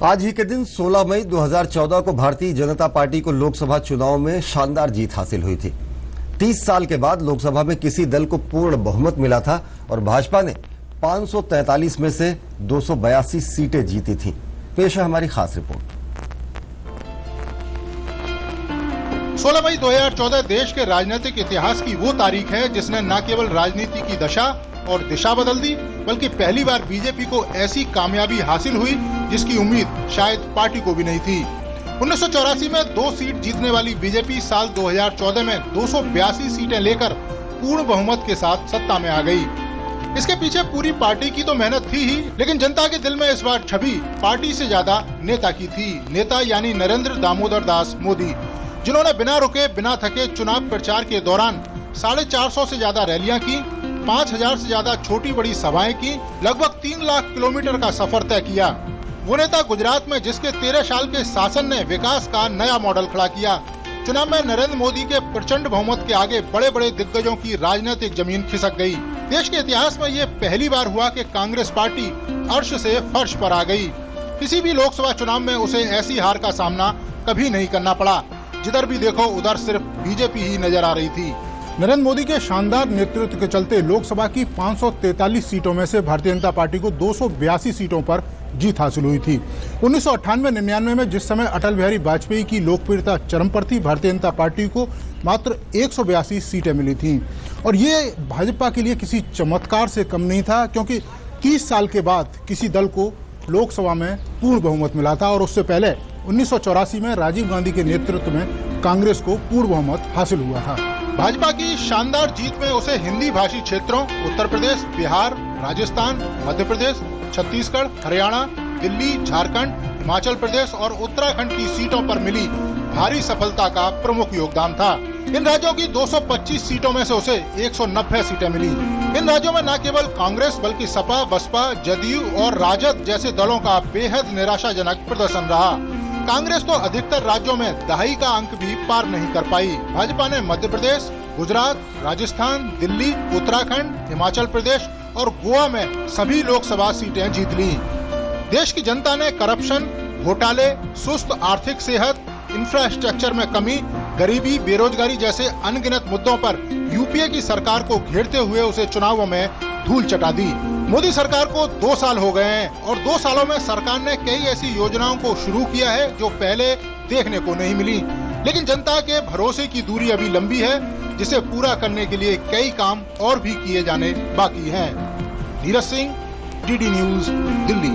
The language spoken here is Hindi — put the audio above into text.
आज ही के दिन 16 मई 2014 को भारतीय जनता पार्टी को लोकसभा चुनाव में शानदार जीत हासिल हुई थी। 30 साल के बाद लोकसभा में किसी दल को पूर्ण बहुमत मिला था और भाजपा ने 543 में से 282 सीटें जीती थीं। पेश है हमारी खास रिपोर्ट। 16 मई 2014 देश के राजनीतिक इतिहास की वो तारीख है जिसने न केवल राजनीति की दशा और दिशा बदल दी, बल्कि पहली बार बीजेपी को ऐसी कामयाबी हासिल हुई जिसकी उम्मीद शायद पार्टी को भी नहीं थी। 1984 में 2 सीट जीतने वाली बीजेपी साल 2014 में 282 सीटें लेकर पूर्ण बहुमत के साथ सत्ता में आ गई। इसके पीछे पूरी पार्टी की तो मेहनत थी ही, लेकिन जनता के दिल में इस बार छवि पार्टी से ज्यादा नेता की थी। नेता यानी नरेंद्र दामोदर दास मोदी, जिन्होंने बिना रुके बिना थके चुनाव प्रचार के दौरान 450 से ज्यादा रैलियां की, 5000 से ज्यादा छोटी बड़ी सभाएं की, लगभग 3 लाख किलोमीटर का सफर तय किया। वो नेता गुजरात में जिसके 13 साल के शासन ने विकास का नया मॉडल खड़ा किया। चुनाव में नरेंद्र मोदी के प्रचंड बहुमत के आगे बड़े बड़े दिग्गजों की राजनीतिक जमीन खिसक गई। देश के इतिहास में ये पहली बार हुआ कि कांग्रेस पार्टी अर्श से फर्श पर आ गई। किसी भी लोकसभा चुनाव में उसे ऐसी हार का सामना कभी नहीं करना पड़ा। जिधर भी देखो उधर सिर्फ बीजेपी ही नजर आ रही थी। नरेंद्र मोदी के शानदार नेतृत्व के चलते लोकसभा की 543 सीटों में से भारतीय जनता पार्टी को 282 सीटों पर जीत हासिल हुई थी। 1998-99 में जिस समय अटल बिहारी वाजपेयी की लोकप्रियता चरम पर थी, भारतीय जनता पार्टी को मात्र 182 सीटें मिली थीं। और ये भाजपा के लिए किसी चमत्कार से कम नहीं था, क्योंकि 30 साल के बाद किसी दल को लोकसभा में पूर्ण बहुमत मिला था और उससे पहले 1984 में राजीव गांधी के नेतृत्व में कांग्रेस को पूर्ण बहुमत हासिल हुआ था। भाजपा की शानदार जीत में उसे हिंदी भाषी क्षेत्रों उत्तर प्रदेश, बिहार, राजस्थान, मध्य प्रदेश, छत्तीसगढ़, हरियाणा, दिल्ली, झारखंड, हिमाचल प्रदेश और उत्तराखंड की सीटों पर मिली भारी सफलता का प्रमुख योगदान था। इन राज्यों की 225 सीटों में से उसे 190 सीटें मिली। इन राज्यों में न केवल कांग्रेस बल्कि सपा, बसपा, जदयू और राजद जैसे दलों का बेहद निराशाजनक प्रदर्शन रहा। कांग्रेस तो अधिकतर राज्यों में दहाई का अंक भी पार नहीं कर पाई। भाजपा ने मध्य प्रदेश, गुजरात, राजस्थान, दिल्ली, उत्तराखंड, हिमाचल प्रदेश और गोवा में सभी लोकसभा सीटें जीत ली। देश की जनता ने करप्शन, घोटाले, सुस्त आर्थिक सेहत, इंफ्रास्ट्रक्चर में कमी, गरीबी, बेरोजगारी जैसे अनगिनत मुद्दों पर यूपीए की सरकार को घेरते हुए उसे चुनावों में धूल चटा दी। मोदी सरकार को 2 साल हो गए हैं और 2 सालों में सरकार ने कई ऐसी योजनाओं को शुरू किया है जो पहले देखने को नहीं मिली। लेकिन जनता के भरोसे की दूरी अभी लंबी है, जिसे पूरा करने के लिए कई काम और भी किए जाने बाकी हैं। Neeraj Singh, DD news, Delhi.